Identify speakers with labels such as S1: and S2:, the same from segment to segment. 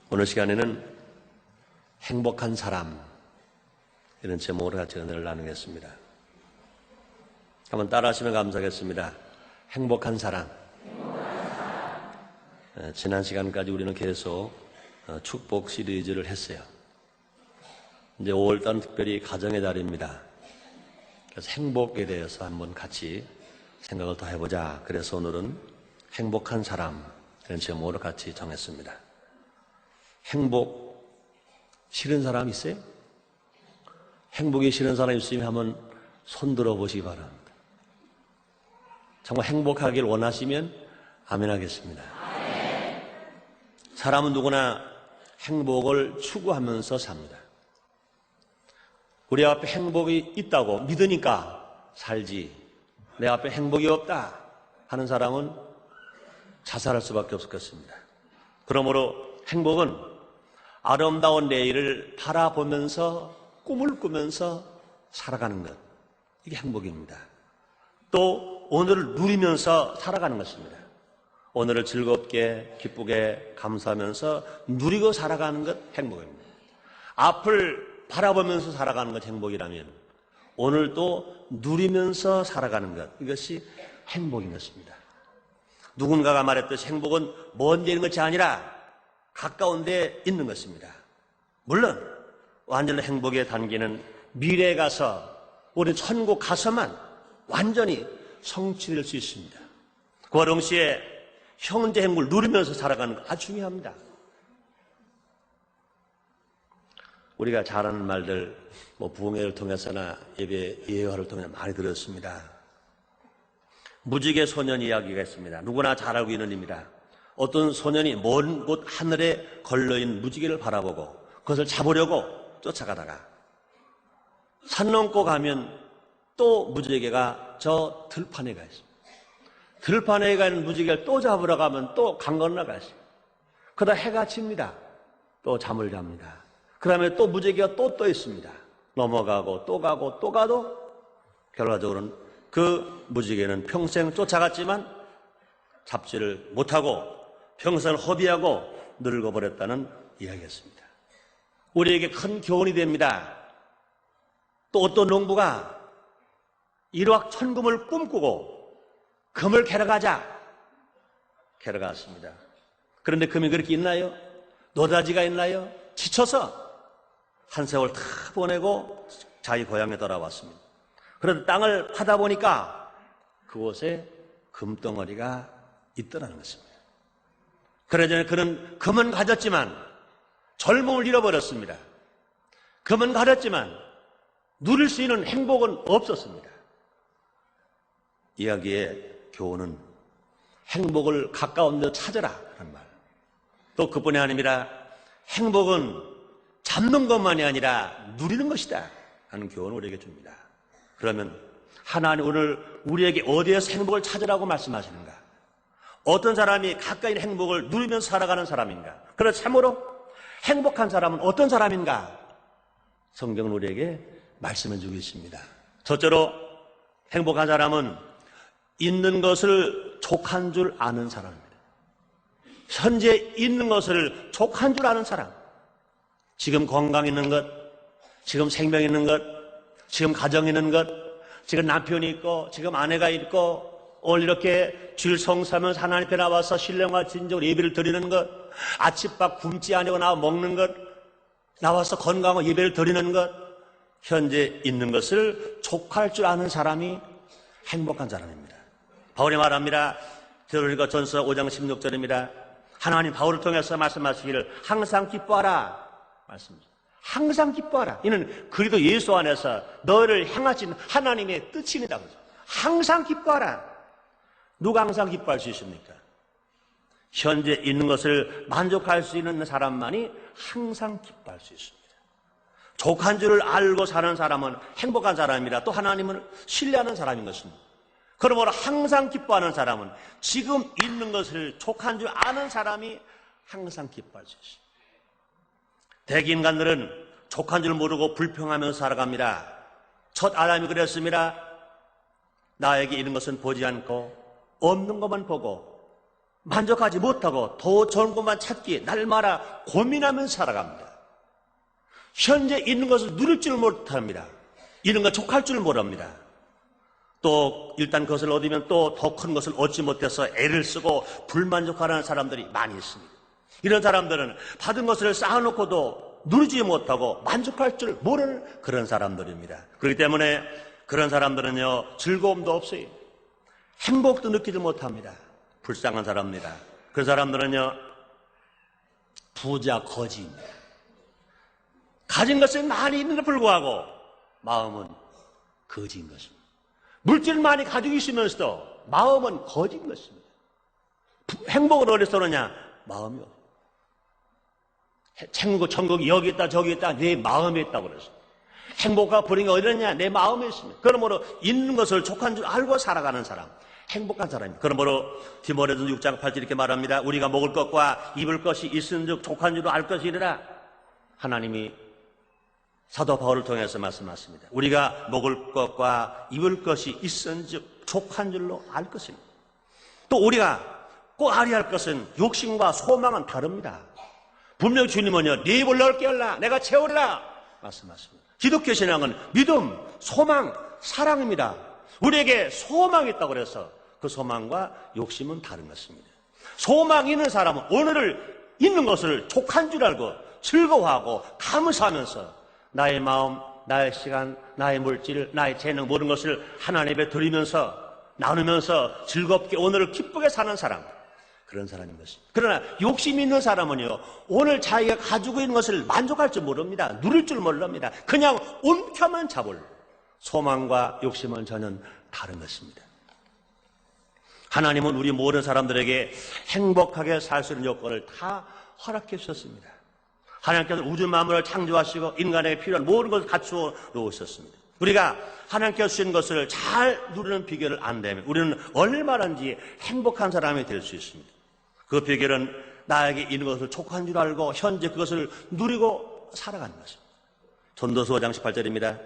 S1: 오늘 시간에는 행복한 사람, 이런 제목으로 같이 은혜를 나누겠습니다. 한번 따라하시면 감사하겠습니다. 행복한 사람. 지난 시간까지 우리는 계속 축복 시리즈를 했어요. 이제 5월달은 특별히 가정의 달입니다. 그래서 행복에 대해서 한번 같이 생각을 더 해보자. 그래서 오늘은 행복한 사람, 이런 제목으로 같이 정했습니다. 행복 싫은 사람 있어요? 행복이 싫은 사람 있으면 한번 손 들어보시기 바랍니다. 정말 행복하길 원하시면 아멘 하겠습니다. 사람은 누구나 행복을 추구하면서 삽니다. 우리 앞에 행복이 있다고 믿으니까 살지, 내 앞에 행복이 없다 하는 사람은 자살할 수밖에 없을 것입니다. 그러므로 행복은 아름다운 내일을 바라보면서 꿈을 꾸면서 살아가는 것, 이게 행복입니다. 또 오늘을 누리면서 살아가는 것입니다. 오늘을 즐겁게 기쁘게 감사하면서 누리고 살아가는 것 행복입니다. 앞을 바라보면서 살아가는 것 행복이라면 오늘도 누리면서 살아가는 것, 이것이 행복인 것입니다. 누군가가 말했듯이 행복은 먼 데 있는 것이 아니라 가까운 데 있는 것입니다. 물론 완전한 행복의 단계는 미래에 가서 우리 천국 가서만 완전히 성취될 수 있습니다. 그와 동시에 현재 행복을 누리면서 살아가는 것 아주 중요합니다. 우리가 잘 아는 말들, 부흥회를 통해서나 예화를 통해서 많이 들었습니다. 무지개 소년 이야기가 있습니다. 누구나 잘 알고 있는 일입니다. 어떤 소년이 먼 곳 하늘에 걸려있는 무지개를 바라보고 그것을 잡으려고 쫓아가다가 산 넘고 가면 또 무지개가 저 들판에 가 있습니다. 들판에 가 있는 무지개를 또 잡으러 가면 또 강 건너가 있습니다. 그러다 해가 칩니다. 또 잠을 잡니다. 그 다음에 또 무지개가 또 떠 있습니다. 넘어가고 또 가고 또 가도 결과적으로는 그 무지개는 평생 쫓아갔지만 잡지를 못하고 평생을 허비하고 늙어버렸다는 이야기였습니다. 우리에게 큰 교훈이 됩니다. 또 어떤 농부가 일확천금을 꿈꾸고 금을 캐러 가자. 캐러 갔습니다. 그런데 금이 그렇게 있나요? 노다지가 있나요? 지쳐서 한 세월 다 보내고 자기 고향에 돌아왔습니다. 그런데 땅을 파다 보니까 그곳에 금덩어리가 있더라는 것입니다. 그러자 그는 금은 가졌지만 젊음을 잃어버렸습니다. 금은 가졌지만 누릴 수 있는 행복은 없었습니다. 이야기의 교훈은 행복을 가까운 데 찾아라 하는 말. 또 그뿐이 아닙니다. 행복은 잡는 것만이 아니라 누리는 것이다 하는 교훈을 우리에게 줍니다. 그러면 하나님 오늘 우리에게 어디에서 행복을 찾으라고 말씀하시는가? 어떤 사람이 가까이 있는 행복을 누리면서 살아가는 사람인가? 그래서 참으로 행복한 사람은 어떤 사람인가? 성경은 우리에게 말씀해 주고 있습니다. 첫째로 행복한 사람은 있는 것을 족한 줄 아는 사람입니다. 현재 있는 것을 족한 줄 아는 사람. 지금 건강 있는 것, 지금 생명 있는 것, 지금 가정 있는 것, 지금 남편이 있고, 지금 아내가 있고, 오늘 이렇게 주일 성사하면서 하나님 앞에 나와서 신령과 진정으로 예배를 드리는 것, 아침밥 굶지 아니고 나와 먹는 것, 나와서 건강하고 예배를 드리는 것, 현재 있는 것을 족할 줄 아는 사람이 행복한 사람입니다. 바울이 말합니다. 데살로니가 전서 5장 16절입니다. 하나님 바울을 통해서 말씀하시기를 항상 기뻐하라 말씀입니다. 항상 기뻐하라. 이는 그리스도 예수 안에서 너를 향하신 하나님의 뜻입니다. 항상 기뻐하라. 누가 항상 기뻐할 수 있습니까? 현재 있는 것을 만족할 수 있는 사람만이 항상 기뻐할 수 있습니다. 족한 줄을 알고 사는 사람은 행복한 사람이라 또 하나님을 신뢰하는 사람인 것입니다. 그러므로 항상 기뻐하는 사람은 지금 있는 것을 족한 줄 아는 사람이 항상 기뻐할 수 있습니다. 대기인간들은 족한 줄 모르고 불평하면서 살아갑니다. 첫 아담이 그랬습니다. 나에게 있는 것은 보지 않고 없는 것만 보고 만족하지 못하고 더 좋은 것만 찾기에 날마다 고민하면서 살아갑니다. 현재 있는 것을 누릴 줄 못합니다. 이런 걸 족할 줄 모릅니다. 또 일단 그것을 얻으면 또 더 큰 것을 얻지 못해서 애를 쓰고 불만족하는 사람들이 많이 있습니다. 이런 사람들은 받은 것을 쌓아놓고도 누리지 못하고 만족할 줄 모르는 그런 사람들입니다. 그렇기 때문에 그런 사람들은요, 즐거움도 없어요. 행복도 느끼지 못합니다. 불쌍한 사람입니다. 그 사람들은요, 부자 거지입니다. 가진 것은 많이 있는데 불구하고 마음은 거지인 것입니다. 물질을 많이 가지고 있으면서도 마음은 거지인 것입니다. 행복을 어디서 오느냐? 마음이요. 천국이 여기 있다 저기 있다 내 마음에 있다고 그랬어요. 행복과 불행이 어디 있느냐? 내 마음에 있습니다. 그러므로 있는 것을 족한 줄 알고 살아가는 사람, 행복한 사람입니다. 그러므로 디모데전서 6장 8절 이렇게 말합니다. 우리가 먹을 것과 입을 것이 있은즉 족한 줄로 알 것이니라. 하나님이 사도 바울을 통해서 말씀하십니다. 우리가 먹을 것과 입을 것이 있은즉 족한 줄로 알 것입니다. 또 우리가 꼭 알아야 할 것은 욕심과 소망은 다릅니다. 분명히 주님은요, 네 입을 넓게 열라, 내가 채우리라 말씀하십니다. 기독교 신앙은 믿음, 소망, 사랑입니다. 우리에게 소망이 있다고 그래서 그 소망과 욕심은 다른 것입니다. 소망이 있는 사람은 오늘을 있는 것을 족한 줄 알고 즐거워하고 감사하면서 나의 마음, 나의 시간, 나의 물질, 나의 재능 모든 것을 하나님께 드리면서 나누면서 즐겁게 오늘을 기쁘게 사는 사람, 그런 사람인 것입니다. 그러나 욕심 있는 사람은요, 오늘 자기가 가지고 있는 것을 만족할 줄 모릅니다. 누릴 줄 모릅니다. 그냥 움켜만 잡을. 소망과 욕심은 전혀 다른 것입니다. 하나님은 우리 모든 사람들에게 행복하게 살 수 있는 요건을 다 허락해 주셨습니다. 하나님께서 우주 만물을 창조하시고 인간에게 필요한 모든 것을 갖추어 놓으셨습니다. 우리가 하나님께서 주신 것을 잘 누리는 비결을 안다면 우리는 얼마든지 행복한 사람이 될 수 있습니다. 그 비결은 나에게 있는 것을 족한 줄 알고 현재 그것을 누리고 살아가는 것입니다. 전도서 5장 18절입니다.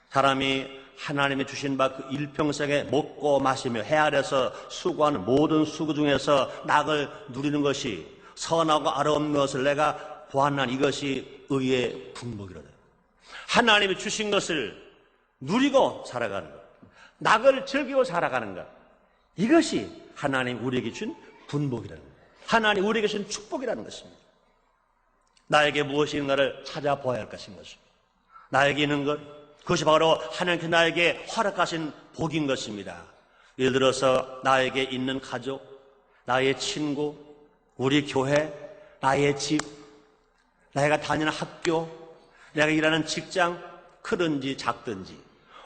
S1: 사람이 하나님이 주신 바 그 일평생에 먹고 마시며 해 아래서 수고하는 모든 수고 중에서 낙을 누리는 것이 선하고 아름다운 것을 내가 보았나니 이것이 의의 분복이로다. 하나님이 주신 것을 누리고 살아가는 것, 낙을 즐기고 살아가는 것, 이것이 하나님 우리에게 준 분복이라는 것, 하나님 우리에게 준 축복이라는 것입니다. 나에게 무엇이 있는가를 찾아보아야 할 것인 것입니다. 나에게 있는 것, 그것이 바로 하나님께 나에게 허락하신 복인 것입니다. 예를 들어서 나에게 있는 가족, 나의 친구, 우리 교회, 나의 집, 내가 다니는 학교, 내가 일하는 직장, 크든지 작든지,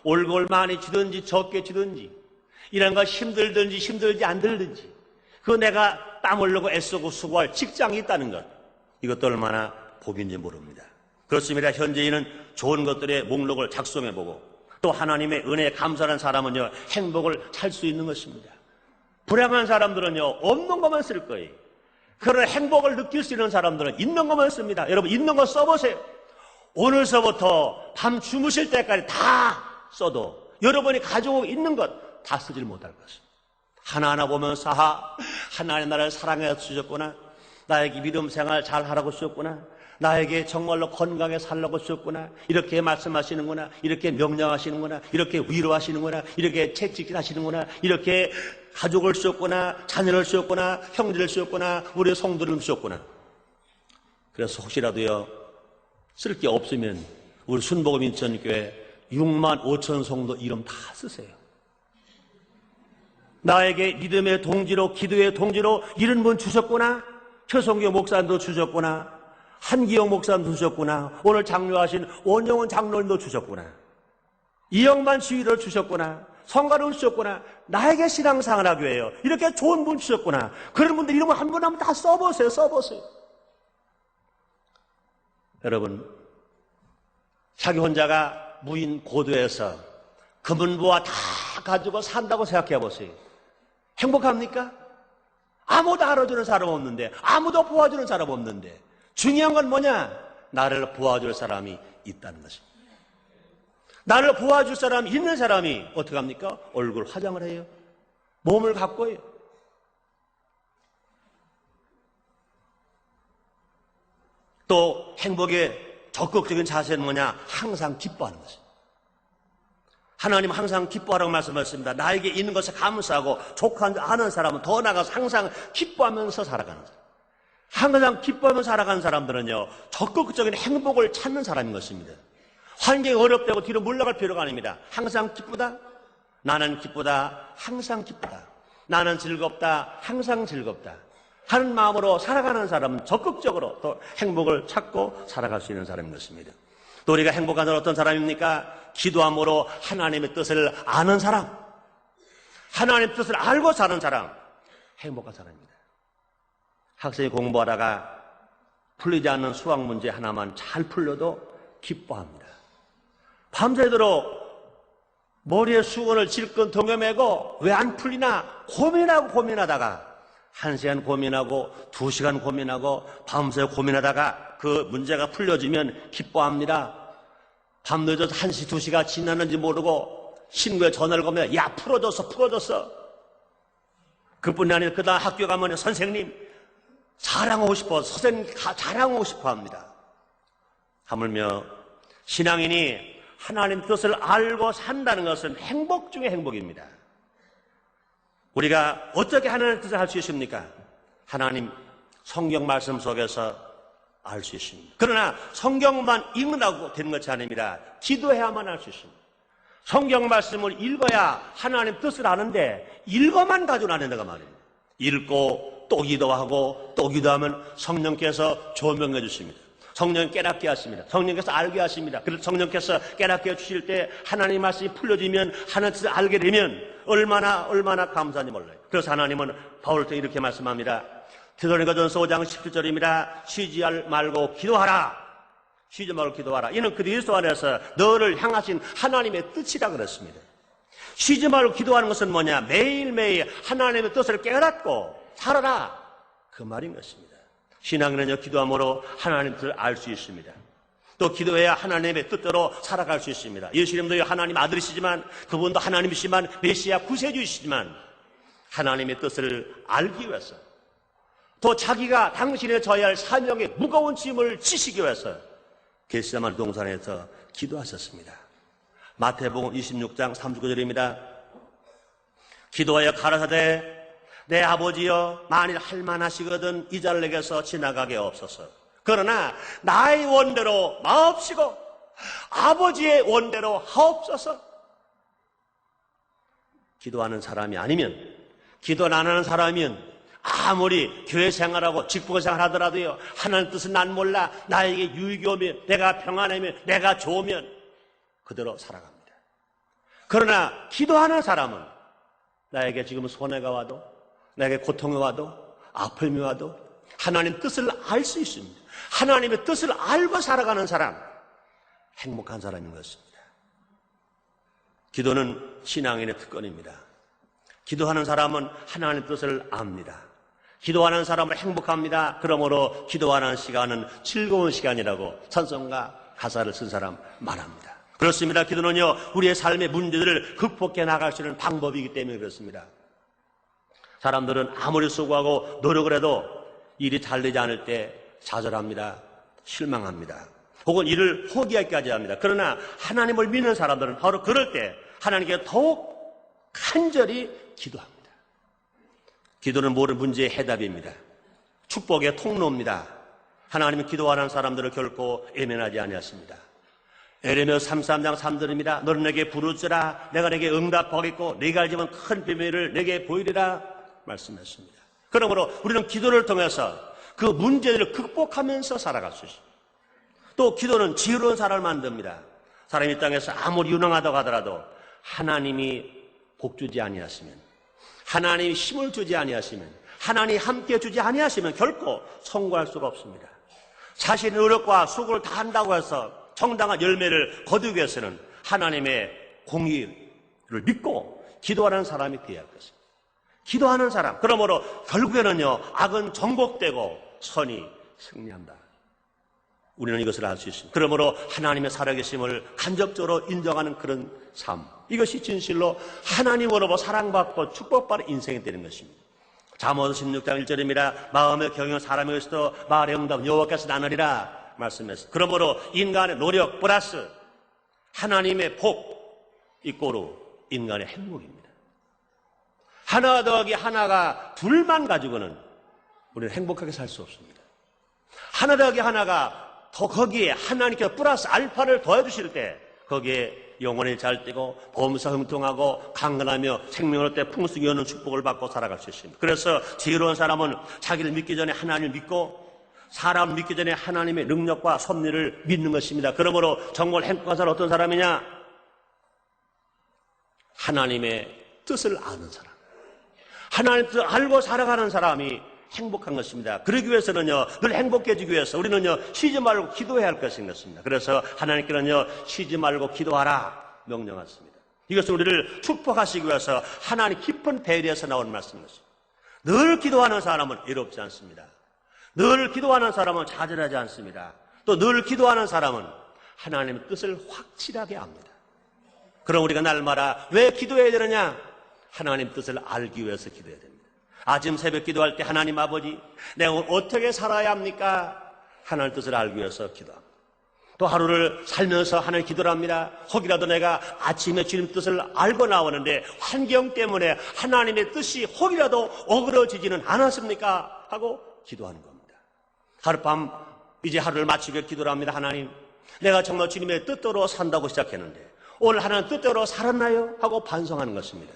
S1: 올걸 많이 주든지 적게 주든지, 이런 거 힘들든지 힘들지 않들든지, 그 내가 땀 흘리고 애쓰고 수고할 직장이 있다는 것, 이것도 얼마나 복인지 모릅니다. 그렇습니다. 현재인은 좋은 것들의 목록을 작성해보고 또 하나님의 은혜에 감사하는 사람은요, 행복을 살 수 있는 것입니다. 불행한 사람들은요, 없는 것만 쓸 거예요. 그런 행복을 느낄 수 있는 사람들은 있는 것만 씁니다. 여러분, 있는 거 써보세요. 오늘서부터 밤 주무실 때까지 다 써도 여러분이 가지고 있는 것 다 쓰질 못할 것입니다. 하나하나 보면서 하나님 나를 사랑해 주셨구나, 나에게 믿음 생활 잘 하라고 주셨구나, 나에게 정말로 건강하게 살라고 주셨구나, 이렇게 말씀하시는구나, 이렇게 명령하시는구나, 이렇게 위로하시는구나, 이렇게 책찍질하시는구나, 이렇게 가족을 주셨구나, 자녀를 주셨구나, 형제를 주셨구나, 우리 성도를 주셨구나. 그래서 혹시라도요, 쓸 게 없으면 우리 순복음 인천교회 6만 5천 성도 이름 다 쓰세요. 나에게 믿음의 동지로, 기도의 동지로 이런 분 주셨구나, 최성교 목사님도 주셨구나, 한기영 목사님도 주셨구나, 오늘 장로하신 원영원 장로님도 주셨구나, 이영만 지휘를 주셨구나, 성가를 주셨구나, 나에게 신앙생활 하기 위해요, 이렇게 좋은 분 주셨구나. 그런 분들 이름을 한 분 한 분 다 써보세요. 여러분, 자기 혼자가 무인 고도에서 금은부와 다 가지고 산다고 생각해 보세요. 행복합니까? 아무도 알아주는 사람 없는데, 아무도 보아주는 사람 없는데, 중요한 건 뭐냐? 나를 보아줄 사람이 있다는 것입니다. 나를 보아줄 사람이 있는 사람이 어떻게 합니까? 얼굴 화장을 해요. 몸을 갖고 해요. 또 행복의 적극적인 자세는 뭐냐? 항상 기뻐하는 것입니다. 하나님 항상 기뻐하라고 말씀하셨습니다. 나에게 있는 것에 감사하고 족한 줄 아는 사람은 더 나아가서 항상 기뻐하면서 살아가는 사람. 항상 기뻐하면서 살아가는 사람들은요, 적극적인 행복을 찾는 사람인 것입니다. 환경이 어렵다고 뒤로 물러갈 필요가 아닙니다. 항상 기쁘다. 나는 기쁘다. 항상 기쁘다. 나는 즐겁다. 항상 즐겁다. 하는 마음으로 살아가는 사람은 적극적으로 또 행복을 찾고 살아갈 수 있는 사람인 것입니다. 또 우리가 행복한 사람은 어떤 사람입니까? 기도함으로 하나님의 뜻을 아는 사람, 하나님의 뜻을 알고 사는 사람, 행복한 사람입니다. 학생이 공부하다가 풀리지 않는 수학 문제 하나만 잘 풀려도 기뻐합니다. 밤새도록 머리에 수건을 질끈 동여매고 왜 안 풀리나 고민하다가 1시간 고민하고 2시간 고민하고 밤새 고민하다가 그 문제가 풀려지면 기뻐합니다. 밤 늦어서 1시, 2시가 지났는지 모르고 친구에 전화를 걸면 야 풀어줬어. 그뿐이 아니라 그 다음 학교 가면 선생님 자랑하고 싶어, 선생님 자랑하고 싶어 합니다. 하물며 신앙인이 하나님 뜻을 알고 산다는 것은 행복 중의 행복입니다. 우리가 어떻게 하나님의 뜻을 알 수 있습니까? 하나님 성경 말씀 속에서 알 수 있습니다. 그러나 성경만 읽는다고 되는 것이 아닙니다. 기도해야만 알 수 있습니다. 성경 말씀을 읽어야 하나님 뜻을 아는데 읽어만 가지고는 안 된다고 말입니다. 읽고 또 기도하고 또 기도하면 성령께서 조명해 주십니다. 성령 깨닫게 하십니다. 성령께서 알게 하십니다. 그래서 성령께서 깨닫게 해주실 때 하나님 말씀이 풀려지면 하나님 뜻을 알게 되면 얼마나 감사한지 몰라요. 그래서 하나님은 바울도 이렇게 말씀합니다. 데살로니가전서 5장 17절입니다. 쉬지 말고 기도하라. 쉬지 말고 기도하라. 이는 그리스도 안에서 너를 향하신 하나님의 뜻이라 그랬습니다. 쉬지 말고 기도하는 것은 뭐냐? 매일매일 하나님의 뜻을 깨닫고 살아라. 그 말인 것입니다. 신앙인은요, 기도함으로 하나님의 뜻을 알 수 있습니다. 또 기도해야 하나님의 뜻대로 살아갈 수 있습니다. 예수님도 하나님 아들이시지만 그분도 하나님이시지만 메시아 구세주이시지만 하나님의 뜻을 알기 위해서 또 자기가 당신의 져야 할 사명의 무거운 짐을 지시기 위해서 겟세마네 동산에서 기도하셨습니다. 마태복음 26장 39절입니다. 기도하여 가라사대 내 아버지여 만일 할만하시거든 이 자를 내게서 지나가게 없소서. 그러나 나의 원대로 마옵시고 아버지의 원대로 하옵소서. 기도하는 사람이 아니면, 기도 안 하는 사람이면 아무리 교회 생활하고 직분 생활하더라도요, 하나님 뜻은 난 몰라, 나에게 유익이 오면, 내가 평안하면, 내가 좋으면 그대로 살아갑니다. 그러나 기도하는 사람은 나에게 지금 손해가 와도, 나에게 고통이 와도, 아픔이 와도 하나님 뜻을 알 수 있습니다. 하나님의 뜻을 알고 살아가는 사람, 행복한 사람인 것입니다. 기도는 신앙인의 특권입니다. 기도하는 사람은 하나님의 뜻을 압니다. 기도하는 사람은 행복합니다. 그러므로 기도하는 시간은 즐거운 시간이라고 찬송가 가사를 쓴 사람 말합니다. 그렇습니다. 기도는요, 우리의 삶의 문제들을 극복해 나갈 수 있는 방법이기 때문에 그렇습니다. 사람들은 아무리 수고하고 노력을 해도 일이 잘 되지 않을 때 좌절합니다. 실망합니다. 혹은 일을 포기하기까지 합니다. 그러나 하나님을 믿는 사람들은 바로 그럴 때 하나님께 더욱 간절히 기도합니다. 기도는 모든 문제의 해답입니다. 축복의 통로입니다. 하나님은 기도하는 사람들을 결코 애면하지 아니하십니다. 에레미야 33장 3절입니다. 너는 내게 부르짖으라 내가 내게 응답하겠고 네가 알지만 큰 비밀을 내게 보이리라 말씀했습니다. 그러므로 우리는 기도를 통해서 그 문제들을 극복하면서 살아갈 수 있습니다. 또 기도는 지혜로운 사람을 만듭니다. 사람이 이 땅에서 아무리 유능하다고 하더라도 하나님이 복주지 아니하시면, 하나님이 힘을 주지 아니하시면, 하나님이 함께 주지 아니하시면 결코 성공할 수가 없습니다. 자신의 노력과 수고를 다 한다고 해서 정당한 열매를 거두기 위해서는 하나님의 공의를 믿고 기도하는 사람이 되어야 할 것입니다. 기도하는 사람, 그러므로 결국에는요, 악은 정복되고 선이 승리한다. 우리는 이것을 알 수 있습니다. 그러므로 하나님의 살아계심을 간접적으로 인정하는 그런 삶, 이것이 진실로 하나님으로부터 사랑받고 축복받는 인생이 되는 것입니다. 잠언 16장 1절입니다. 마음의 경영 사람의 것이도 말의 응답 여호와께서 나누리라 말씀했습니다. 그러므로 인간의 노력 플러스 하나님의 복 이꼬로 인간의 행복입니다. 하나 더하기 하나가 둘만 가지고는 우리는 행복하게 살 수 없습니다. 하나 더하기 하나가 더 거기에 하나님께서 플러스 알파를 더해주실 때 거기에 영혼이 잘 뛰고 범사 흥통하고 강건하며 생명을 때 풍성히 여는 축복을 받고 살아갈 수 있습니다. 그래서 지혜로운 사람은 자기를 믿기 전에 하나님을 믿고 사람을 믿기 전에 하나님의 능력과 섭리를 믿는 것입니다. 그러므로 정말 행복한 사람은 어떤 사람이냐? 하나님의 뜻을 아는 사람, 하나님의 뜻을 알고 살아가는 사람이 행복한 것입니다. 그러기 위해서는요, 늘 행복해지기 위해서 우리는요, 쉬지 말고 기도해야 할 것인 것입니다. 그래서 하나님께는요, 쉬지 말고 기도하라 명령하십니다. 이것은 우리를 축복하시기 위해서 하나님 깊은 배려에서 나온 말씀입니다. 늘 기도하는 사람은 외롭지 않습니다. 늘 기도하는 사람은 좌절하지 않습니다. 또 늘 기도하는 사람은 하나님의 뜻을 확실하게 압니다. 그럼 우리가 날마다 왜 기도해야 되느냐? 하나님 뜻을 알기 위해서 기도해야 됩니다. 아침 새벽 기도할 때 하나님 아버지, 내가 오늘 어떻게 살아야 합니까? 하나님 뜻을 알기 위해서 기도합니다. 또 하루를 살면서 하나님 기도를 합니다. 혹이라도 내가 아침에 주님 뜻을 알고 나오는데 환경 때문에 하나님의 뜻이 혹이라도 어그러지지는 않았습니까? 하고 기도하는 겁니다. 하룻밤 이제 하루를 마치고 기도를 합니다. 하나님, 내가 정말 주님의 뜻대로 산다고 시작했는데 오늘 하나님 뜻대로 살았나요? 하고 반성하는 것입니다.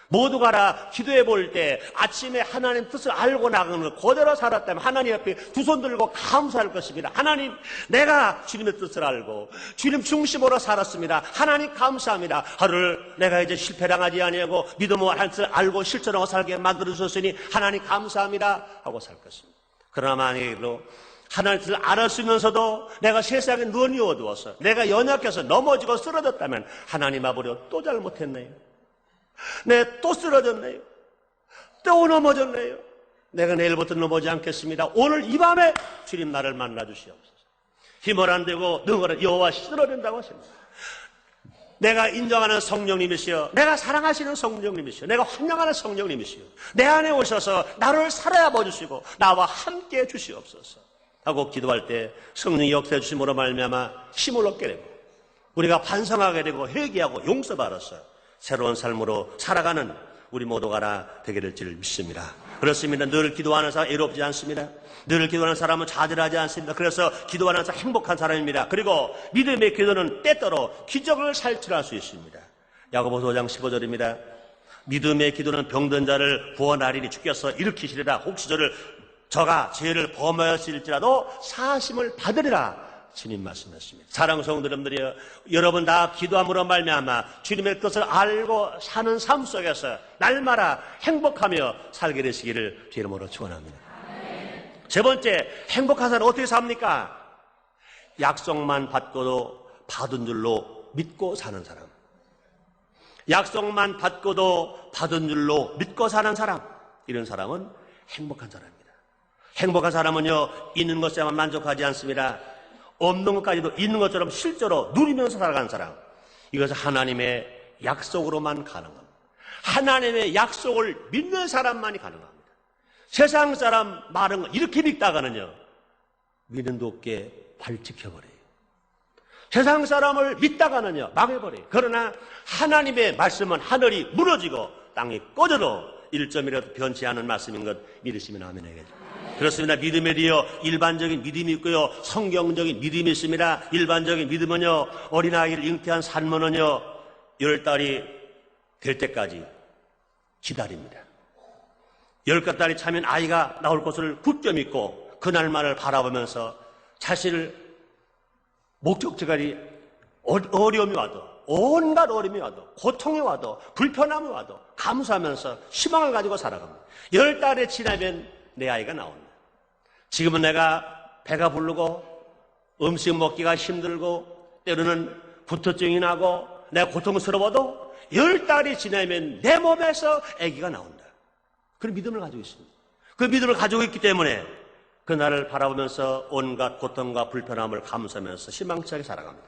S1: 모두가 다 기도해 볼 때 아침에 하나님 뜻을 알고 나가는 걸 그대로 살았다면 하나님 앞에 두 손 들고 감사할 것입니다. 하나님, 내가 주님의 뜻을 알고 주님 중심으로 살았습니다. 하나님 감사합니다. 하루를 내가 이제 실패당하지 아니하고 믿음으로 하나님 뜻을 알고 실천하고 살게 만들어주셨으니 하나님 감사합니다 하고 살 것입니다. 그러나 만약에도 하나님 뜻을 알았으면서도 내가 세상에 눈이 어두워서 내가 연약해서 넘어지고 쓰러졌다면 하나님 아버지 또 잘못했네요. 네, 또 쓰러졌네요. 또 넘어졌네요. 내가 내일부터 넘어지지 않겠습니다. 오늘 이 밤에 주님 나를 만나 주시옵소서. 힘을 안 되고 능을 여호와 쓰러진다고 하십니다. 내가 인정하는 성령님이시여, 내가 사랑하시는 성령님이시여, 내가 환영하는 성령님이시여, 내 안에 오셔서 나를 살아야 봐주시고 나와 함께 해주시옵소서 하고 기도할 때 성령이 역사해 주심으로 말미암아 힘을 얻게 되고 우리가 반성하게 되고 회개하고 용서받아서 새로운 삶으로 살아가는 우리 모두가 다 되게 될 줄 믿습니다. 그렇습니다. 늘 기도하는 사람 외롭지 않습니다. 늘 기도하는 사람은 좌절하지 않습니다. 그래서 기도하는 사람 행복한 사람입니다. 그리고 믿음의 기도는 때때로 기적을 살출할 수 있습니다. 야고보서 5장 15절입니다. 믿음의 기도는 병든 자를 구원하리니 주께서 일으키시리라. 혹시 저가 죄를 범하였을지라도 사하심을 받으리라. 주님 말씀하십니다. 사랑하는 성도님들이여, 여러분 다 기도함으로 말미암아 주님의 뜻을 알고 사는 삶 속에서 날마다 행복하며 살게 되시기를 주 이름으로 축원합니다. 세 번째, 행복한 사람은 어떻게 삽니까? 약속만 받고도 받은 줄로 믿고 사는 사람. 약속만 받고도 받은 줄로 믿고 사는 사람, 이런 사람은 행복한 사람입니다. 행복한 사람은요, 있는 것에만 만족하지 않습니다. 없는 것까지도 있는 것처럼 실제로 누리면서 살아가는 사람, 이것은 하나님의 약속으로만 가능합니다. 하나님의 약속을 믿는 사람만이 가능합니다. 세상 사람 말은 이렇게 믿다가는요, 믿음도 없게 발칙혀버려요. 세상 사람을 믿다가는요, 망해버려요. 그러나 하나님의 말씀은 하늘이 무너지고 땅이 꺼져도 1점이라도 변치 않은 말씀인 것 믿으시면 아멘 하겠습니다. 그렇습니다. 믿음에 대해 일반적인 믿음이 있고요, 성경적인 믿음이 있습니다. 일반적인 믿음은요, 어린아이를 잉태한 산모는요 10달이 될 때까지 기다립니다. 10달이 차면 아이가 나올 것을 굳게 믿고 그날만을 바라보면서 자신을 목적지까지 어려움이 와도, 온갖 어려움이 와도, 고통이 와도, 불편함이 와도 감수하면서 희망을 가지고 살아갑니다. 10달이 지나면 내 아이가 나온다. 지금은 내가 배가 부르고 음식 먹기가 힘들고 때로는 부토증이 나고 내가 고통스러워도 10달이 지나면 내 몸에서 아기가 나온다. 그런 믿음을 가지고 있습니다. 그 믿음을 가지고 있기 때문에 그날을 바라보면서 온갖 고통과 불편함을 감수하면서 희망차게 살아갑니다.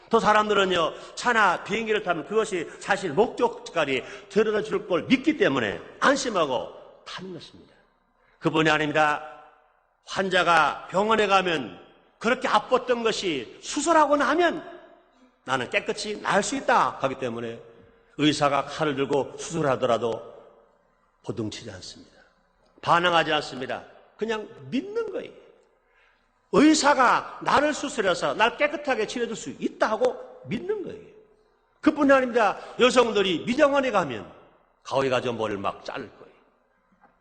S1: 또 사람들은요, 차나 비행기를 타면 그것이 사실 목적지까지 데려다 줄 걸 믿기 때문에 안심하고 타는 것입니다. 그뿐이 아닙니다. 환자가 병원에 가면 그렇게 아팠던 것이 수술하고 나면 나는 깨끗이 나을 수 있다 하기 때문에 의사가 칼을 들고 수술하더라도 보동치지 않습니다. 반항하지 않습니다. 그냥 믿는 거예요. 의사가 나를 수술해서 날 깨끗하게 치료해줄 수 있다고 믿는 거예요. 그뿐이 아닙니다. 여성들이 미장원에 가면 가위 가지고 머리를 막 자를 거예요.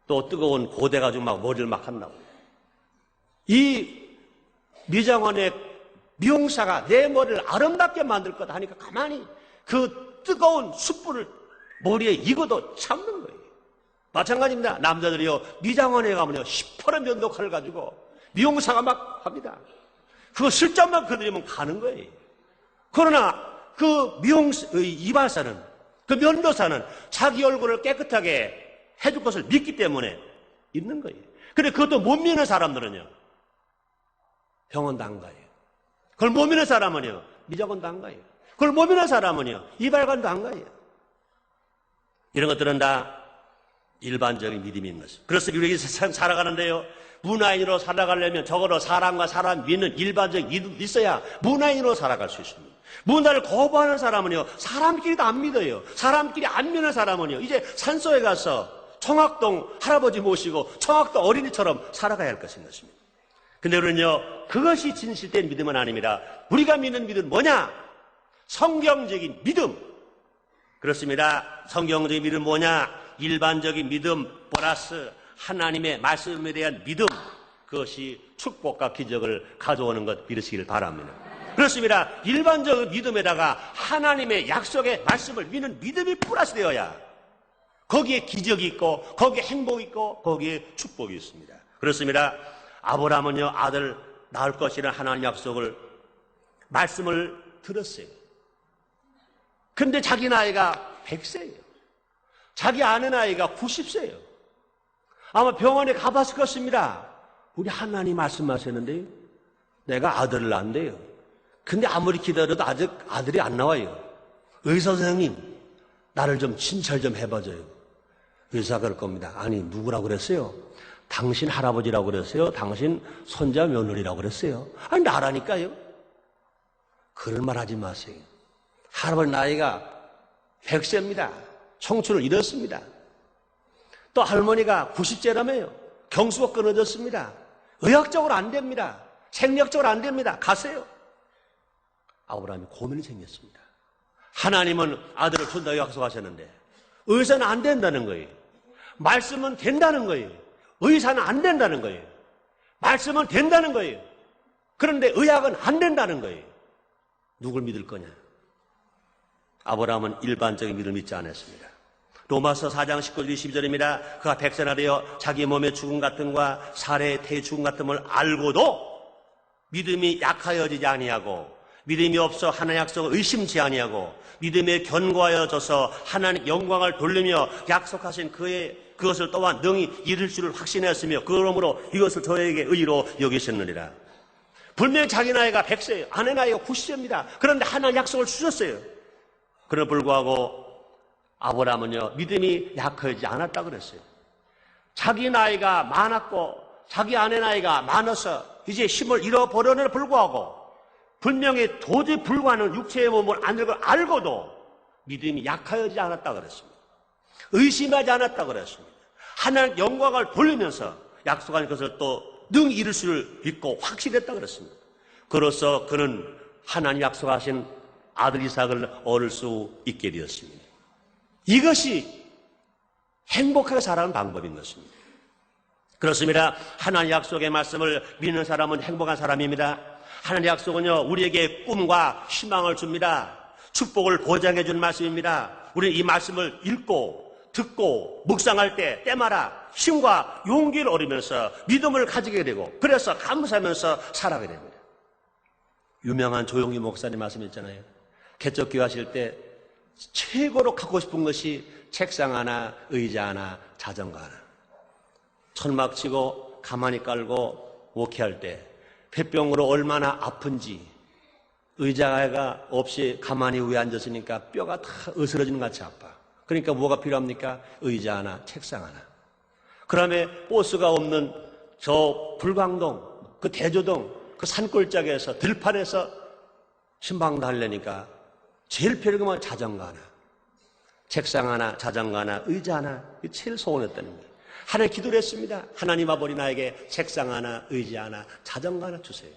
S1: 또 뜨거운 고대 가지고 막 머리를 막 한다고. 이 미장원의 미용사가 내 머리를 아름답게 만들 거다 하니까 가만히 그 뜨거운 숯불을 머리에 익어도 참는 거예요. 마찬가지입니다. 남자들이요, 미장원에 가면요, 시퍼런 면도칼을 가지고 미용사가 막 합니다. 그거 슬쩍만 건드리면 가는 거예요. 그러나 그 이발사는, 그 면도사는 자기 얼굴을 깨끗하게 해줄 것을 믿기 때문에 있는 거예요. 근데 그것도 못 믿는 사람들은요, 병원도 안 가요. 그걸 못 믿는 사람은요, 미장원도 안 가요. 그걸 못 믿는 사람은요, 이발관도 안 가요. 이런 것들은 다 일반적인 믿음이 있는 것입니다. 그래서 우리가 세상 살아가는데요, 문화인으로 살아가려면 적어도 사람과 사람 믿는 일반적인 믿음이 있어야 문화인으로 살아갈 수 있습니다. 문화를 거부하는 사람은요, 사람끼리도 안 믿어요. 사람끼리 안 믿는 사람은요, 이제 산소에 가서 청학동 할아버지 모시고 청학동 어린이처럼 살아가야 할 것인 것입니다. 근데 우리는요, 그것이 진실된 믿음은 아닙니다. 우리가 믿는 믿음은 뭐냐? 성경적인 믿음. 그렇습니다. 성경적인 믿음은 뭐냐? 일반적인 믿음 플러스 하나님의 말씀에 대한 믿음, 그것이 축복과 기적을 가져오는 것 믿으시기를 바랍니다. 그렇습니다. 일반적인 믿음에다가 하나님의 약속의 말씀을 믿는 믿음이 플러스 되어야 거기에 기적이 있고 거기에 행복이 있고 거기에 축복이 있습니다. 그렇습니다. 아브라함은요, 아들 낳을 것이라는 하나님 약속을 말씀을 들었어요. 근데 자기 나이가 100세예요. 자기 아내 나이가 90세예요. 아마 병원에 가봤을 것입니다. 우리 하나님 말씀하셨는데 내가 아들을 낳는데요. 근데 아무리 기다려도 아직 아들이 안 나와요. 의사 선생님, 나를 좀 친철 좀 해봐줘요. 의사가 그럴 겁니다. 아니, 누구라고 그랬어요? 당신 할아버지라고 그랬어요? 당신 손자 며느리라고 그랬어요? 아니, 나라니까요. 그럴 말 하지 마세요. 할아버지 나이가 100세입니다. 청춘을 잃었습니다. 또 할머니가 90세라며요. 경수가 끊어졌습니다. 의학적으로 안 됩니다. 생리학적으로 안 됩니다. 가세요. 아브라함이 고민이 생겼습니다. 하나님은 아들을 준다고 약속하셨는데 의사는 안 된다는 거예요. 말씀은 된다는 거예요. 의사는 안 된다는 거예요. 말씀은 된다는 거예요. 그런데 의학은 안 된다는 거예요. 누굴 믿을 거냐? 아브라함은 일반적인 믿음을 믿지 않았습니다. 로마서 4장 19절 22절입니다. 그가 백세나 되어 자기 몸의 죽음 같음과 사례의 태의 죽음 같음을 알고도 믿음이 약하여지지 아니하고 믿음이 없어 하나님의 약속을 의심치 아니하고 믿음에 견고하여져서 하나님 영광을 돌리며 약속하신 그것을 또한 능히 이룰 줄을 확신하였으며 그러므로 이것을 저에게 의로 여기셨느니라. 분명히 자기 나이가 100세예요. 아내 나이가 90세입니다. 그런데 하나님 약속을 주셨어요. 그럼에도 불구하고 아브라함은요, 믿음이 약해지지 않았다고 그랬어요. 자기 나이가 많았고 자기 아내 나이가 많아서 이제 힘을 잃어버려는 불구하고 분명히 도저히 불구하는 육체의 몸을 안 될 걸 알고도 믿음이 약해지지 않았다고 그랬습니다. 의심하지 않았다고 그랬습니다. 하나님 영광을 돌리면서 약속한 것을 또 능히 이룰 수를 믿고 확실했다고 그랬습니다. 그로써 그는 하나님 약속하신 아들 이삭을 얻을 수 있게 되었습니다. 이것이 행복하게 살아가는 방법인 것입니다. 그렇습니다. 하나님 약속의 말씀을 믿는 사람은 행복한 사람입니다. 하나님 약속은요, 우리에게 꿈과 희망을 줍니다. 축복을 보장해 주는 말씀입니다. 우리는 이 말씀을 읽고 듣고 묵상할 때마다 힘과 용기를 얻으면서 믿음을 가지게 되고 그래서 감사하면서 살아가게 됩니다. 유명한 조용희 목사님 말씀 있잖아요. 개척교회 하실 때 최고로 갖고 싶은 것이 책상 하나, 의자 하나, 자전거 하나. 천막 치고 가만히 깔고 목회할 때 폐병으로 얼마나 아픈지 의자가 없이 가만히 위에 앉았으니까 뼈가 다 으스러지는 것 같이 아파. 그러니까 뭐가 필요합니까? 의자 하나, 책상 하나. 그 다음에 버스가 없는 저 불광동, 그 대조동, 그 산골짜기에서 들판에서 신방도 하려니까 제일 필요한 건 자전거 하나, 책상 하나, 자전거 하나, 의자 하나, 이게 제일 소원했다는 거예요. 하나님 기도를 했습니다. 하나님 아버지 나에게 책상 하나, 의자 하나, 자전거 하나 주세요.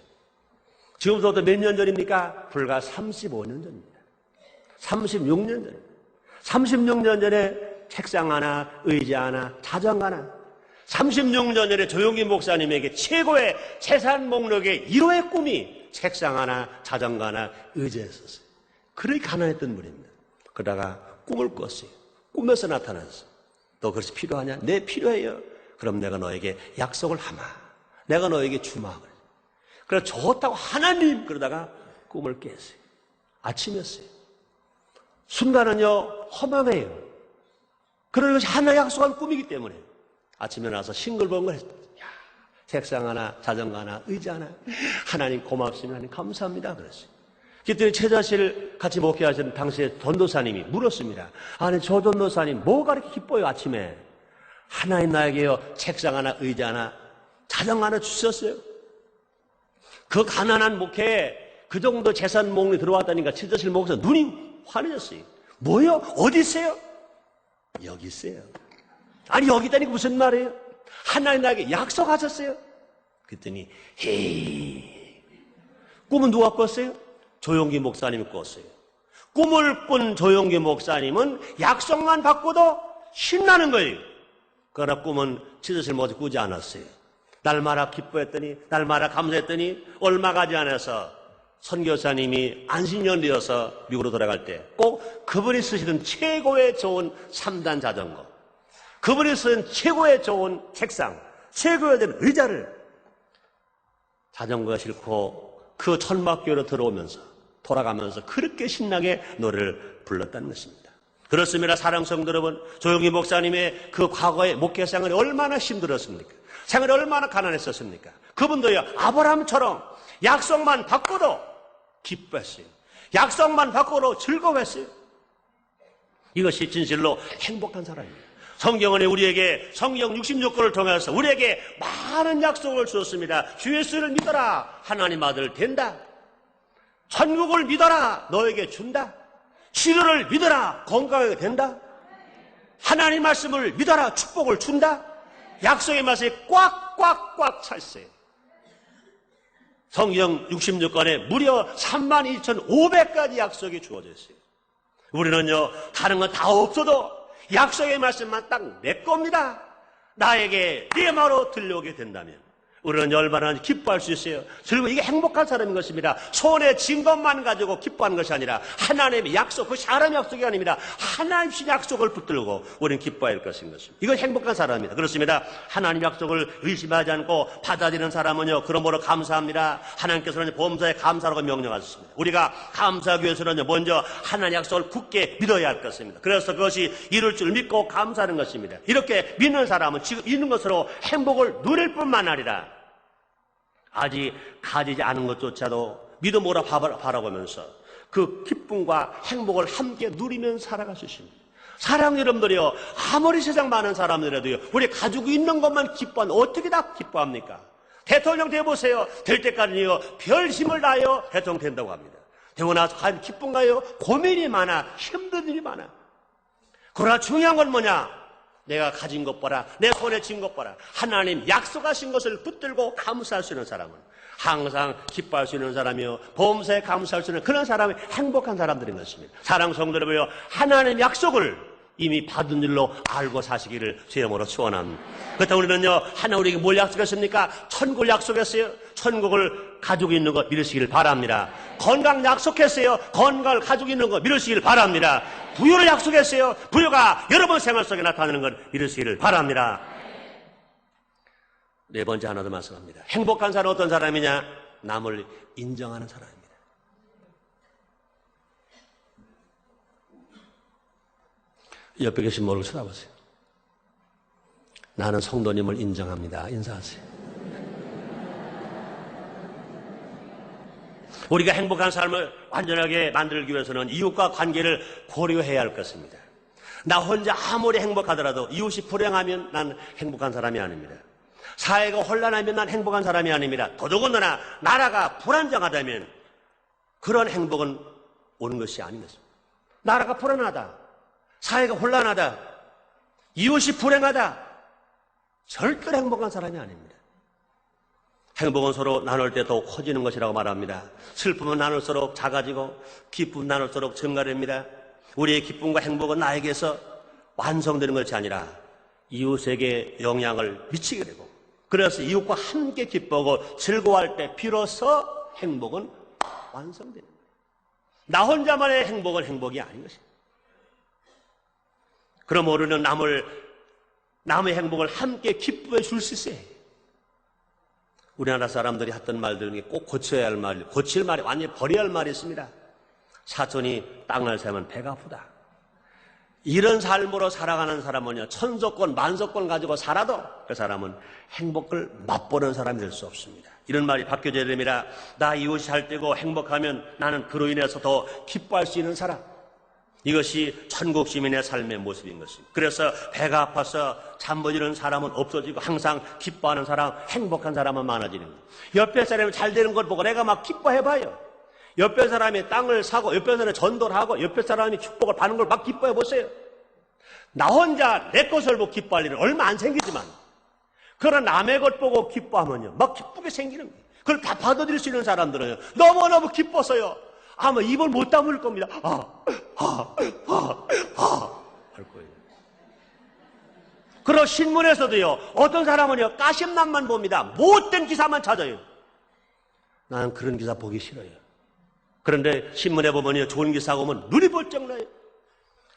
S1: 지금부터 몇 년 전입니까? 불과 35년 전입니다. 36년 전입니다. 36년 전에 책상 하나, 의자 하나, 자전거 하나. 36년 전에 조용기 목사님에게 최고의 재산 목록의 1호의 꿈이 책상 하나, 자전거 하나, 의자였었어요. 그렇게 가난했던 분입니다. 그러다가 꿈을 꿨어요. 꿈에서 나타났어. 너 그것이 필요하냐? 네, 필요해요. 그럼 내가 너에게 약속을 하마. 내가 너에게 주마. 그래서 좋다고 하나님 그러다가 꿈을 깼어요. 아침이었어요. 순간은요 허망해요. 그런 것이 하나 약속한 꿈이기 때문에 아침에 나와서 싱글벙글 책상 하나, 자전거 하나, 의자 하나. 하나님 고맙습니다. 하나님 감사합니다. 그랬어요. 그랬더니 최자실 같이 목회하시는 당시에 전도사님이 물었습니다. 아니 저 전도사님 뭐가 그렇게 기뻐요 아침에. 하나님 나에게요 책상 하나, 의자 하나, 자전거 하나 주셨어요. 그 가난한 목회에 그 정도 재산 목록이 들어왔다니까 최자실 목사 눈이 환해졌어요. 뭐요? 어디 있어요? 여기 있어요. 아니 여기 있다니까 무슨 말이에요? 하나님 나에게 약속하셨어요. 그랬더니 헤이 꿈은 누가 꿨어요? 조용기 목사님이 꿨어요. 꿈을 꾼 조용기 목사님은 약속만 받고도 신나는 거예요. 그러나 꿈은 최자실 목사 꾸지 않았어요. 날마다 기뻐했더니 날마다 감사했더니 얼마 가지 않아서 선교사님이 안식년이어서 미국으로 돌아갈 때 꼭 그분이 쓰시던 최고의 좋은 3단 자전거, 그분이 쓰는 최고의 좋은 책상, 최고의 좋은 의자를 자전거에 싣고 그 천막교회로 들어오면서 돌아가면서 그렇게 신나게 노래를 불렀다는 것입니다. 그렇습니다. 사랑하는 성도 여러분, 조용기 목사님의 그 과거의 목회 생활이 얼마나 힘들었습니까? 생활이 얼마나 가난했었습니까? 그분도요 아브라함처럼 약속만 받고도 기뻐했어요. 약속만 받고도 즐거워했어요. 이것이 진실로 행복한 사람입니다. 성경은 우리에게 성경 66권을 통해서 우리에게 많은 약속을 주었습니다. 주 예수를 믿어라 하나님 아들 된다. 천국을 믿어라 너에게 준다. 치료를 믿어라 건강하게 된다. 하나님 말씀을 믿어라 축복을 준다. 약속의 맛이 꽉꽉꽉 차 있어요. 성경 66권에 무려 32,500가지 약속이 주어져 있어요. 우리는요 다른 건 다 없어도 약속의 말씀만 딱 내 겁니다. 나에게 네 말로 들려오게 된다면 우리는 얼마나 기뻐할 수 있어요. 그리고 이게 행복한 사람인 것입니다. 손에 쥔 것만 가지고 기뻐하는 것이 아니라 하나님의 약속, 그것이 사람의 약속이 아닙니다. 하나님의 약속을 붙들고 우리는 기뻐할 것인 것입니다. 이건 행복한 사람입니다. 그렇습니다. 하나님 약속을 의심하지 않고 받아들이는 사람은요 그러므로 감사합니다. 하나님께서는 범사에 감사라고 명령하셨습니다. 우리가 감사하기 위해서는요 먼저 하나님 약속을 굳게 믿어야 할 것입니다. 그래서 그것이 이룰 줄 믿고 감사하는 것입니다. 이렇게 믿는 사람은 지금 있는 것으로 행복을 누릴 뿐만 아니라 아직 가지지 않은 것조차도 믿음으로 바라보면서 그 기쁨과 행복을 함께 누리며 살아갈 수 있습니다. 사랑하는 여러분들이요 아무리 세상 많은 사람들이라도요 우리 가지고 있는 것만 기뻐하는 어떻게 다 기뻐합니까? 대통령 돼보세요. 될 때까지요 별 힘을 다하여 대통령 된다고 합니다. 되고 나서 과연 기쁜가요? 고민이 많아, 힘든 일이 많아. 그러나 중요한 건 뭐냐? 내가 가진 것 봐라, 내 손에 쥔 것 봐라. 하나님 약속하신 것을 붙들고 감사할 수 있는 사람은 항상 기뻐할 수 있는 사람이요 범사에 감사할 수 있는 그런 사람이 행복한 사람들인 것입니다. 사랑하는 성도 여러분, 하나님 약속을 이미 받은 줄로 알고 사시기를 주님으로 축원합니다. 그렇다고 우리는요 하나 우리에게 뭘 약속했습니까? 천국을 약속했어요. 천국을 가지고 있는 거 믿으시기를 바랍니다. 건강 약속했어요. 건강을 가지고 있는 거 믿으시기를 바랍니다. 부유를 약속했어요. 부유가 여러분 생활 속에 나타나는 걸 믿으시기를 바랍니다. 네 번째 하나 더 말씀합니다. 행복한 사람은 어떤 사람이냐? 남을 인정하는 사람입니다. 옆에 계신 모를 쳐다보세요. 나는 성도님을 인정합니다. 인사하세요. 우리가 행복한 삶을 완전하게 만들기 위해서는 이웃과 관계를 고려해야 할 것입니다. 나 혼자 아무리 행복하더라도 이웃이 불행하면 난 행복한 사람이 아닙니다. 사회가 혼란하면 난 행복한 사람이 아닙니다. 더더군다나 나라가 불안정하다면 그런 행복은 오는 것이 아닌 것입니다. 나라가 불안하다, 사회가 혼란하다, 이웃이 불행하다, 절대로 행복한 사람이 아닙니다. 행복은 서로 나눌 때 더욱 커지는 것이라고 말합니다. 슬픔은 나눌수록 작아지고 기쁨은 나눌수록 증가됩니다. 우리의 기쁨과 행복은 나에게서 완성되는 것이 아니라 이웃에게 영향을 미치게 되고, 그래서 이웃과 함께 기뻐하고 즐거워할 때 비로소 행복은 완성됩니다. 나 혼자만의 행복은 행복이 아닌 것입니다. 그럼 우리는 남의 행복을 함께 기뻐해 줄 수 있어요. 우리나라 사람들이 했던 말들 중에 꼭 고쳐야 할 말, 고칠 말이, 완전히 버려야 할 말이 있습니다. 사촌이 땅을 세면 배가 아프다. 이런 삶으로 살아가는 사람은요, 천석권, 만석권 가지고 살아도 그 사람은 행복을 맛보는 사람이 될 수 없습니다. 이런 말이 바뀌어져야 됩니다. 나 이웃이 잘 되고 행복하면 나는 그로 인해서 더 기뻐할 수 있는 사람. 이것이 천국 시민의 삶의 모습인 것입니다. 그래서 배가 아파서 잠 못 이루는 사람은 없어지고 항상 기뻐하는 사람, 행복한 사람은 많아지는 거예요. 옆에 사람이 잘 되는 걸 보고 내가 막 기뻐해봐요. 옆에 사람이 땅을 사고 옆에 사람이 전도를 하고 옆에 사람이 축복을 받는 걸 막 기뻐해보세요. 나 혼자 내 것을 보고 기뻐할 일은 얼마 안 생기지만, 그런 남의 것 보고 기뻐하면요 막 기쁘게 생기는 거예요. 그걸 다 받아들일 수 있는 사람들은요 너무너무 기뻐서요 아마 입을 못 다물 겁니다. 할 거예요. 그리고 신문에서도요 어떤 사람은요 가십남만 봅니다. 못된 기사만 찾아요. 나는 그런 기사 보기 싫어요. 그런데 신문에 보면요 좋은 기사가 오면 눈이 번쩍 나요.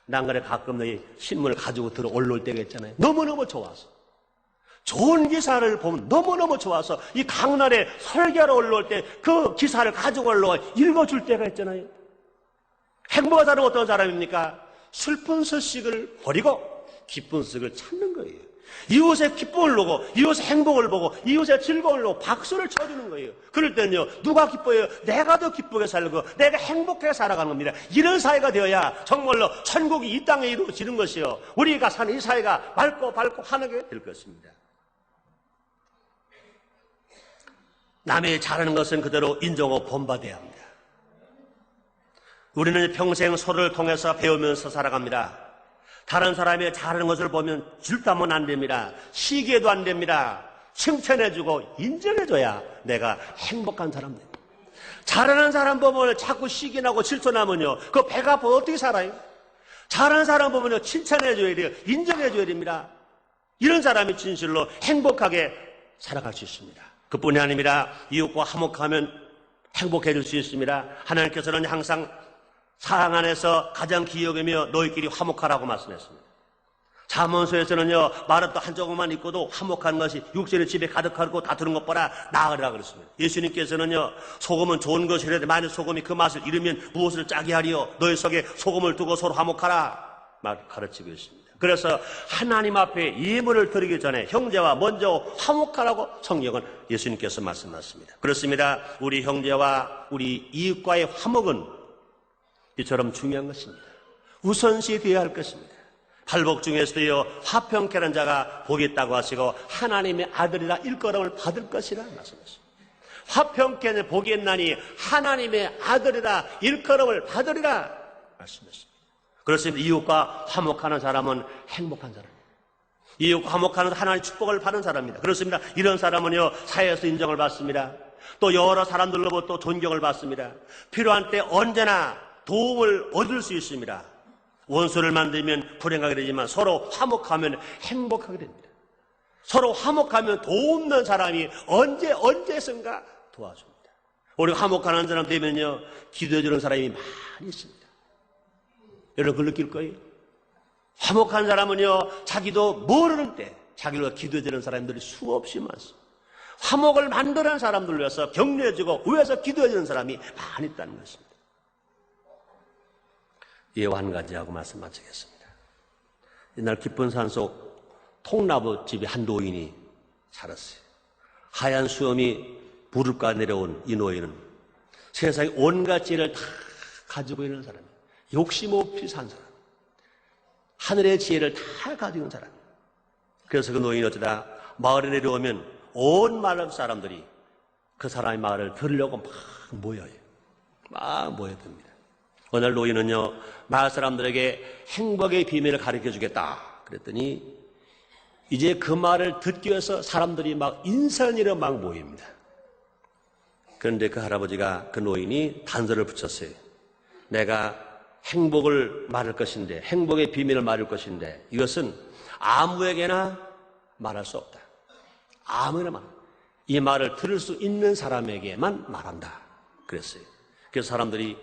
S1: 난 그래 가끔 이 신문을 가지고 들어 올라올 때가 있잖아요. 너무너무 좋아서, 좋은 기사를 보면 너무너무 좋아서 이 강날에 설교하러 올라올 때 그 기사를 가지고 올라와 읽어줄 때가 있잖아요. 행복한 사람은 어떤 사람입니까? 슬픈 소식을 버리고 기쁜 소식을 찾는 거예요. 이웃의 기쁨을 보고, 이웃의 행복을 보고, 이웃의 즐거움을 보고 박수를 쳐주는 거예요. 그럴 때는요 누가 기뻐해요? 내가 더 기쁘게 살고 내가 행복하게 살아가는 겁니다. 이런 사회가 되어야 정말로 천국이 이 땅에 이루어지는 것이요, 우리가 사는 이 사회가 맑고 환하게 될 것입니다. 남이 잘하는 것은 그대로 인정하고 본받아야 합니다. 우리는 평생 서로를 통해서 배우면서 살아갑니다. 다른 사람이 잘하는 것을 보면 질투하면 안 됩니다. 시기해도 안 됩니다. 칭찬해주고 인정해줘야 내가 행복한 사람 됩니다. 잘하는 사람 보면 자꾸 시기나고 질투나면요 그 배가 아파 어떻게 살아요? 잘하는 사람 보면요 칭찬해줘야 돼요. 인정해줘야 됩니다. 이런 사람이 진실로 행복하게 살아갈 수 있습니다. 그뿐이 아닙니다. 이웃과 화목하면 행복해질 수 있습니다. 하나님께서는 항상 사랑 안에서 가장 기여하며 너희끼리 화목하라고 말씀했습니다. 잠언서에서는요 마르도 한 조각만 입고도 화목한 것이 육신의 집에 가득하고 다투는 것보다 나으리라 그랬습니다. 예수님께서는요 소금은 좋은 것이라도 만일 소금이 그 맛을 잃으면 무엇을 짜게 하리요? 너희 속에 소금을 두고 서로 화목하라 말 가르치고 있습니다. 그래서 하나님 앞에 예물을 드리기 전에 형제와 먼저 화목하라고 성경은 예수님께서 말씀하셨습니다. 그렇습니다. 우리 형제와 우리 이웃과의 화목은 이처럼 중요한 것입니다. 우선시 되어야 할 것입니다. 팔복 중에서도요 화평케는 자가 복이 있다고 하시고 하나님의 아들이라 일컬음을 받을 것이라 말씀하셨습니다. 화평케는 복이 있나니 하나님의 아들이라 일컬음을 받으리라 말씀하셨습니다. 그렇습니다. 이웃과 화목하는 사람은 행복한 사람입니다. 이웃과 화목하는 하나님의 축복을 받는 사람입니다. 그렇습니다. 이런 사람은요 사회에서 인정을 받습니다. 또 여러 사람들로부터 또 존경을 받습니다. 필요한 때 언제나 도움을 얻을 수 있습니다. 원수를 만들면 불행하게 되지만 서로 화목하면 행복하게 됩니다. 서로 화목하면 도움는 사람이 언제선가 도와줍니다. 우리가 화목하는 사람 되면요 기도해주는 사람이 많이 있습니다. 여러분 그걸 느낄 거예요. 화목한 사람은요 자기도 모르는 때 자기를 기도해주는 사람들이 수없이 많습니다. 화목을 만드는 사람들을 위해서 격려해주고 위해서 기도해주는 사람이 많이 있다는 것입니다. 예화 한 가지 하고 말씀 마치겠습니다. 옛날 깊은 산속 통나무 집에 한 노인이 살았어요. 하얀 수염이 무릎가 내려온 이 노인은 세상에 온갖 지혜를 다 가지고 있는 사람이에요. 욕심 없이 산 사람. 하늘의 지혜를 다 가지고 있는 사람. 그래서 그 노인이 어쩌다 마을에 내려오면 온 마을 사람들이 그 사람의 말을 들으려고 막 모여요. 막 모여듭니다. 어느 날 노인은요, 마을 사람들에게 행복의 비밀을 가르쳐 주겠다 그랬더니 이제 그 말을 듣기 위해서 사람들이 막 인산이로 막 모입니다. 그런데 그 할아버지가, 그 노인이 단서를 붙였어요. 내가 행복을 말할 것인데, 행복의 비밀을 말할 것인데 이것은 아무에게나 말할 수 없다. 아무나 말. 이 말을 들을 수 있는 사람에게만 말한다. 그랬어요. 그래서 사람들이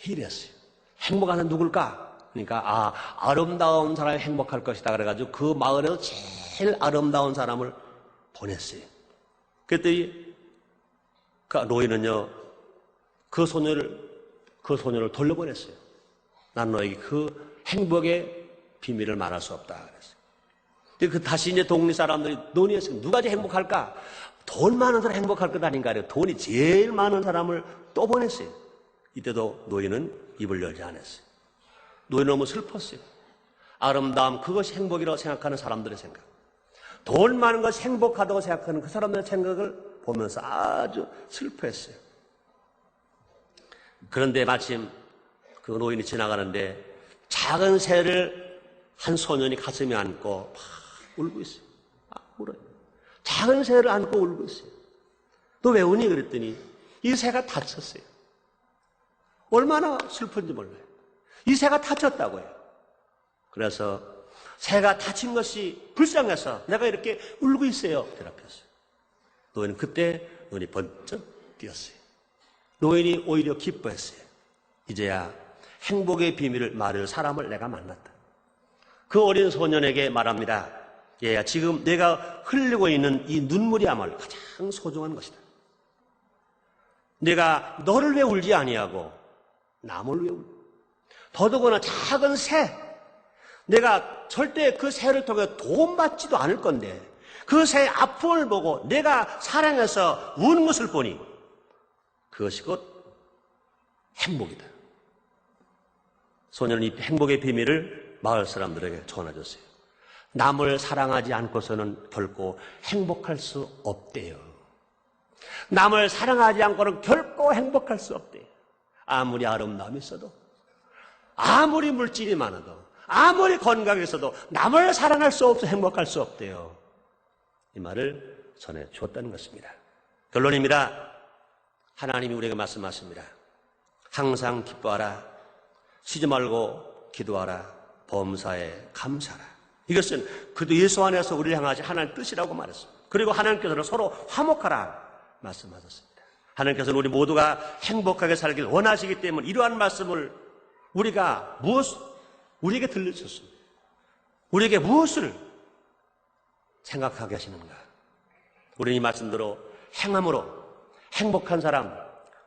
S1: 이랬어요. 행복한 사람 누굴까? 그러니까 아름다운 사람이 행복할 것이다. 그래가지고 그 마을에서 제일 아름다운 사람을 보냈어요. 그랬더니 그 노인은요, 그 소녀를 돌려보냈어요. 난 너에게 그 행복의 비밀을 말할 수 없다. 그랬어요. 다시 이제 동네 사람들이 논의했어요. 누가 제일 행복할까? 돈 많은 사람 행복할 것 아닌가. 돈이 제일 많은 사람을 또 보냈어요. 이때도 노인은 입을 열지 않았어요. 노인은 너무 슬펐어요. 아름다움, 그것이 행복이라고 생각하는 사람들의 생각. 돈 많은 것이 행복하다고 생각하는 그 사람들의 생각을 보면서 아주 슬퍼했어요. 그런데 마침 그 노인이 지나가는데 작은 새를 한 소년이 가슴에 안고 막 울고 있어요. 울어요. 작은 새를 안고 울고 있어요. 너 왜 우니? 그랬더니 이 새가 다쳤어요. 얼마나 슬픈지 몰라요. 이 새가 다쳤다고요. 그래서 새가 다친 것이 불쌍해서 내가 이렇게 울고 있어요. 대답했어요. 노인은 그때 눈이 번쩍 띄었어요. 노인이 오히려 기뻐했어요. 이제야 행복의 비밀을 말할 사람을 내가 만났다. 그 어린 소년에게 말합니다. 얘야, 지금 내가 흘리고 있는 이 눈물이야말로 가장 소중한 것이다. 내가 너를 왜 울지 아니하고 남을 왜 울고, 더더구나 작은 새, 내가 절대 그 새를 통해 돈 받지도 않을 건데 그 새의 아픔을 보고 내가 사랑해서 우는 것을 보니 그것이 곧 행복이다. 소년은 이 행복의 비밀을 마을 사람들에게 전해줬어요. 남을 사랑하지 않고서는 결코 행복할 수 없대요. 남을 사랑하지 않고는 결코 행복할 수 없대요. 아무리 아름다움이 있어도, 아무리 물질이 많아도, 아무리 건강이 있어도 남을 사랑할 수 없어 행복할 수 없대요. 이 말을 전해주었다는 것입니다. 결론입니다. 하나님이 우리에게 말씀하십니다. 항상 기뻐하라. 쉬지 말고 기도하라. 범사에 감사하라. 이것은 그도 예수 안에서 우리를 향하신 하나님의 뜻이라고 말했습니다. 그리고 하나님께서는 서로 화목하라 말씀하셨습니다. 하나님께서는 우리 모두가 행복하게 살길 원하시기 때문에 이러한 말씀을 우리에게 들려주셨습니다. 우리에게 무엇을 생각하게 하시는가? 우리는 이 말씀대로 행함으로 행복한 사람,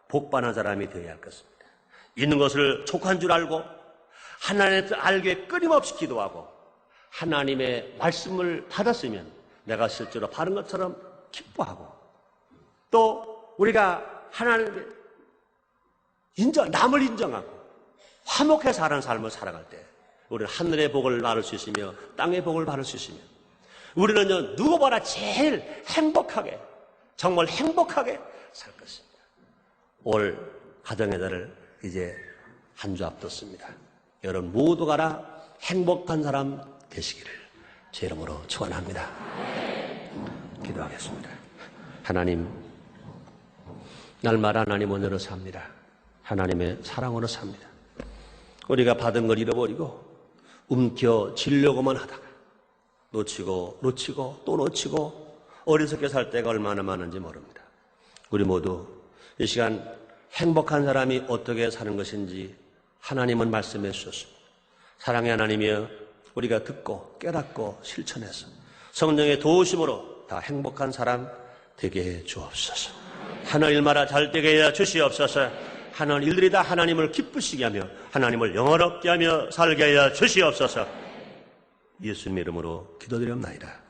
S1: 복받은 사람이 되어야 할 것입니다. 있는 것을 족한 줄 알고 하나님의 뜻을 알기 위해 끊임없이 기도하고 하나님의 말씀을 받았으면 내가 실제로 바른 것처럼 기뻐하고, 또 우리가 하나님의 남을 인정하고 화목해 사는 삶을 살아갈 때 우리는 하늘의 복을 받을 수 있으며 땅의 복을 받을 수 있으며 우리는요, 누구보다 제일 행복하게, 정말 행복하게 살 것입니다. 올 가정의 달을 이제 한 주 앞뒀습니다. 여러분 모두가 다 행복한 사람 되시기를 제 이름으로 축원합니다. 기도하겠습니다. 하나님, 날마다 하나님 은혜로 삽니다. 하나님의 사랑으로 삽니다. 우리가 받은 걸 잃어버리고 움켜쥐려고만 하다가 놓치고 또 놓치고 어리석게 살 때가 얼마나 많은지 모릅니다. 우리 모두 이 시간 행복한 사람이 어떻게 사는 것인지 하나님은 말씀해 주셨습니다. 사랑의 하나님이여, 우리가 듣고 깨닫고 실천해서 성령의 도우심으로 다 행복한 사람 되게 해 주옵소서. 하는 일마다 잘 되게 해 주시옵소서. 하는 일들이 다 하나님을 기쁘시게 하며 하나님을 영원롭게 하며 살게 해 주시옵소서. 예수님 이름으로 기도드렸나이다.